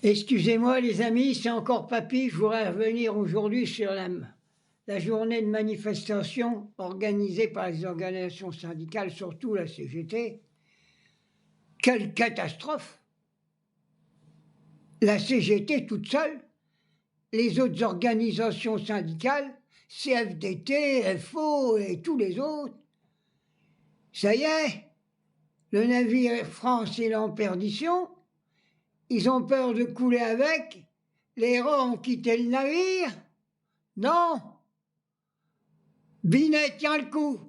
Excusez-moi les amis, c'est encore Papy. Je voudrais revenir aujourd'hui sur la journée de manifestation organisée par les organisations syndicales, surtout la CGT. Quelle catastrophe! La CGT toute seule, les autres organisations syndicales, CFDT, FO et tous les autres, ça y est, le navire Air France est en perdition, ils ont peur de couler avec, les héros ont quitté le navire. Non! Binet tient le coup.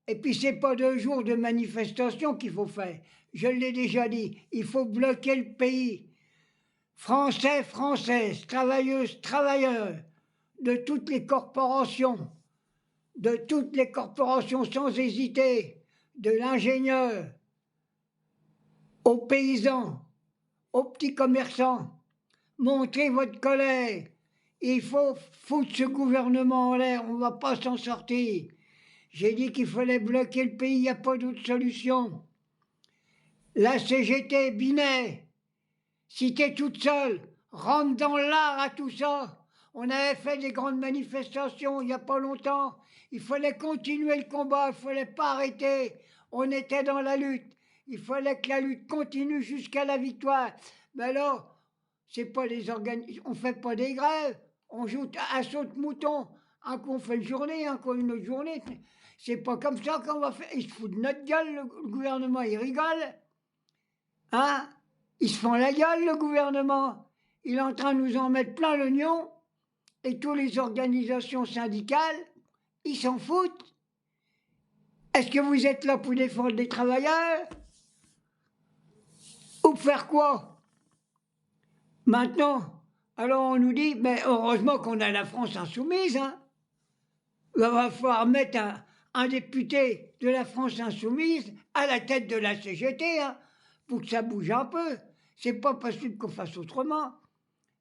Et puis c'est pas 2 jours de manifestation qu'il faut faire. Je l'ai déjà dit, il faut bloquer le pays. Français, Françaises, travailleuses, travailleurs, de toutes les corporations sans hésiter, de l'ingénieur, aux paysans, aux petits commerçants. Montrez votre colère. Il faut foutre ce gouvernement en l'air, on ne va pas s'en sortir. J'ai dit qu'il fallait bloquer le pays, il n'y a pas d'autre solution. La CGT, Binet, si t'es toute seule, rentre dans l'art à tout ça. On avait fait des grandes manifestations il n'y a pas longtemps. Il fallait continuer le combat, il ne fallait pas arrêter. On était dans la lutte. Il fallait que la lutte continue jusqu'à la victoire. Mais alors, c'est pas on ne fait pas des grèves. On joue à saute-mouton. Un coup on fait une journée, un coup une autre journée. C'est pas comme ça qu'on va faire. Ils se foutent de notre gueule, le gouvernement, il rigole. Hein? Ils se font la gueule, le gouvernement. Il est en train de nous en mettre plein l'oignon. Et toutes les organisations syndicales, ils s'en foutent. Est-ce que vous êtes là pour défendre les travailleurs? Ou faire quoi? Maintenant, alors on nous dit, mais heureusement qu'on a la France insoumise, hein. Il va falloir mettre un député de la France insoumise à la tête de la CGT, hein, pour que ça bouge un peu. C'est pas possible qu'on fasse autrement.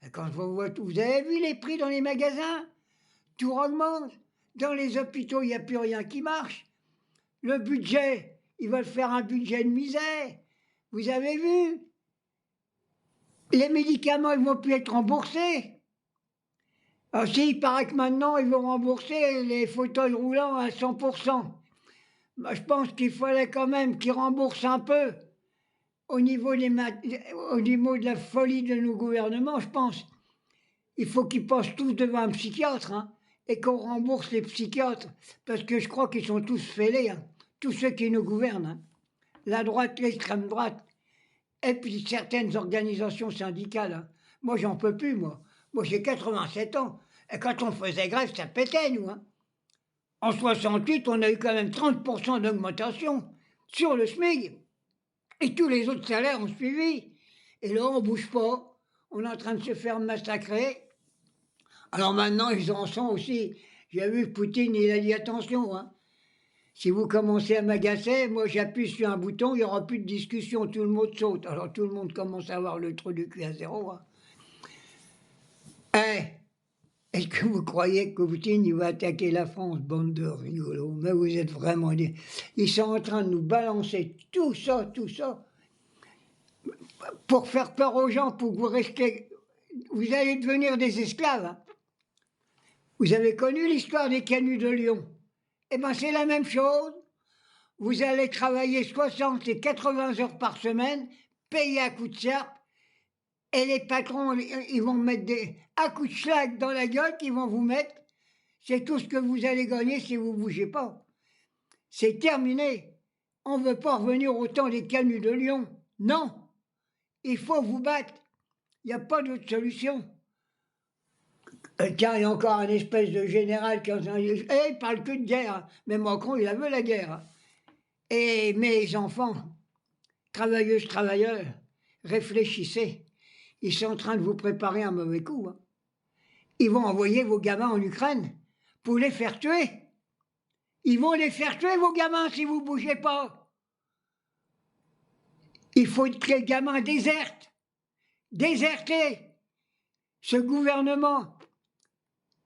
Et quand je vois tout, vous avez vu les prix dans les magasins? Tout augmente. Dans les hôpitaux, il n'y a plus rien qui marche. Le budget, ils veulent faire un budget de misère. Vous avez vu? Les médicaments, ils ne vont plus être remboursés. Alors si, il paraît que maintenant, ils vont rembourser les fauteuils roulants à 100%. Moi, je pense qu'il fallait quand même qu'ils remboursent un peu au niveau de la folie de nos gouvernements, je pense. Il faut qu'ils passent tous devant un psychiatre, hein, et qu'on rembourse les psychiatres, parce que je crois qu'ils sont tous fêlés, hein, tous ceux qui nous gouvernent, hein. La droite, l'extrême droite, et puis certaines organisations syndicales, hein. Moi, j'en peux plus, moi. Moi, j'ai 87 ans. Et quand on faisait grève, ça pétait, nous, hein. En 68, on a eu quand même 30% d'augmentation sur le SMIC. Et tous les autres salaires ont suivi. Et là, on ne bouge pas. On est en train de se faire massacrer. Alors maintenant, ils en sont aussi. J'ai vu Poutine, il a dit attention, hein. Si vous commencez à m'agacer, moi j'appuie sur un bouton, il n'y aura plus de discussion, tout le monde saute. Alors tout le monde commence à avoir le trou du cul à zéro, hein. Eh, est-ce que vous croyez que Poutine il va attaquer la France, bande de rigolos? Mais vous êtes vraiment des... Ils sont en train de nous balancer tout ça, pour faire peur aux gens, pour que vous restiez... Vous allez devenir des esclaves, hein. Vous avez connu l'histoire des canuts de Lyon? Eh bien c'est la même chose. Vous allez travailler 60 et 80 heures par semaine, payé à coups de serpe, et les patrons, ils vont mettre à coups de schlag dans la gueule qu'ils vont vous mettre. C'est tout ce que vous allez gagner si vous ne bougez pas. C'est terminé. On ne veut pas revenir au temps des canuts de Lyon. Non. Il faut vous battre. Il n'y a pas d'autre solution. Tiens, il y a encore un espèce de général qui il parle que de guerre, hein. Mais Macron, il a vu la guerre, hein. Et mes enfants, travailleuses, travailleurs, réfléchissez. Ils sont en train de vous préparer un mauvais coup, hein. Ils vont envoyer vos gamins en Ukraine pour les faire tuer. Ils vont les faire tuer, vos gamins, si vous ne bougez pas. Il faut que les gamins désertent. Déserter. Ce gouvernement.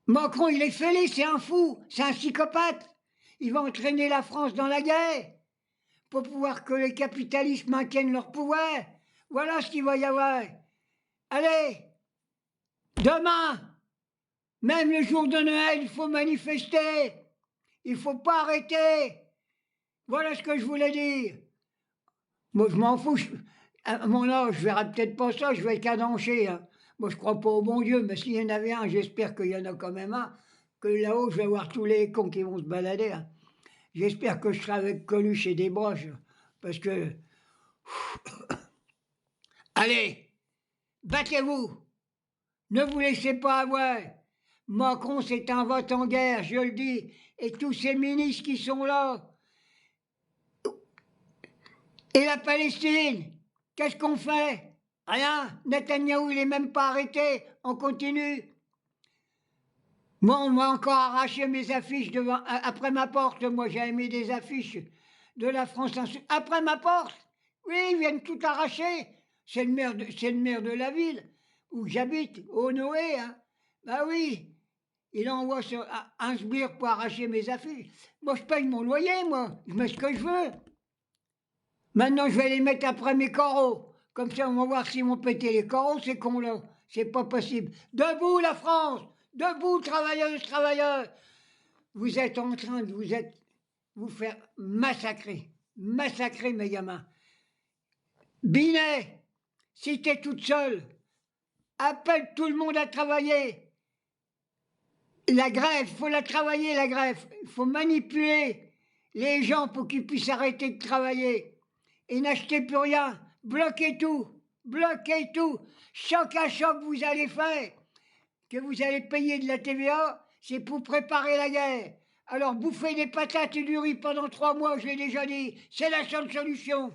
Macron, il est fêlé, c'est un fou, c'est un psychopathe. Il va entraîner la France dans la guerre pour pouvoir que les capitalistes maintiennent leur pouvoir. Voilà ce qu'il va y avoir. Allez, demain, même le jour de Noël, il faut manifester. Il ne faut pas arrêter. Voilà ce que je voulais dire. Moi, je m'en fous. À mon âge, je verrai peut-être pas ça, je vais cadencher. Hein. Moi, je crois pas au bon Dieu, mais s'il y en avait un, j'espère qu'il y en a quand même un, que là-haut, je vais voir tous les cons qui vont se balader. Hein. J'espère que je serai avec Coluche et des broches, parce que... Allez, battez-vous. Ne vous laissez pas avoir. Macron, c'est un vote en guerre, je le dis. Et tous ces ministres qui sont là. Et la Palestine, qu'est-ce qu'on fait? Rien. Netanyahou, il n'est même pas arrêté. On continue. Moi, on m'a encore arraché mes affiches après ma porte. Moi, j'avais mis des affiches de la France Insoumise. Après ma porte? Oui, ils viennent tout arracher. C'est le maire de la ville où j'habite, au Noé. Hein. Bah oui, il envoie un sbire pour arracher mes affiches. Moi, je paye mon loyer, moi. Je mets ce que je veux. Maintenant, je vais les mettre après mes coraux. Comme ça, on va voir s'ils vont péter les coraux, ces cons-là. C'est pas possible. Debout, la France! Debout, travailleuses, travailleurs! Vous êtes en train de vous faire massacrer. Massacrer, mes gamins. Binet, si t'es toute seule, appelle tout le monde à travailler. La grève, il faut la travailler, la grève. Il faut manipuler les gens pour qu'ils puissent arrêter de travailler. Et n'achetez plus rien. Bloquez tout. Bloquez tout. Choc à choc, vous allez faire. Que vous allez payer de la TVA, c'est pour préparer la guerre. Alors bouffez des patates et du riz pendant 3 mois, je l'ai déjà dit. C'est la seule solution.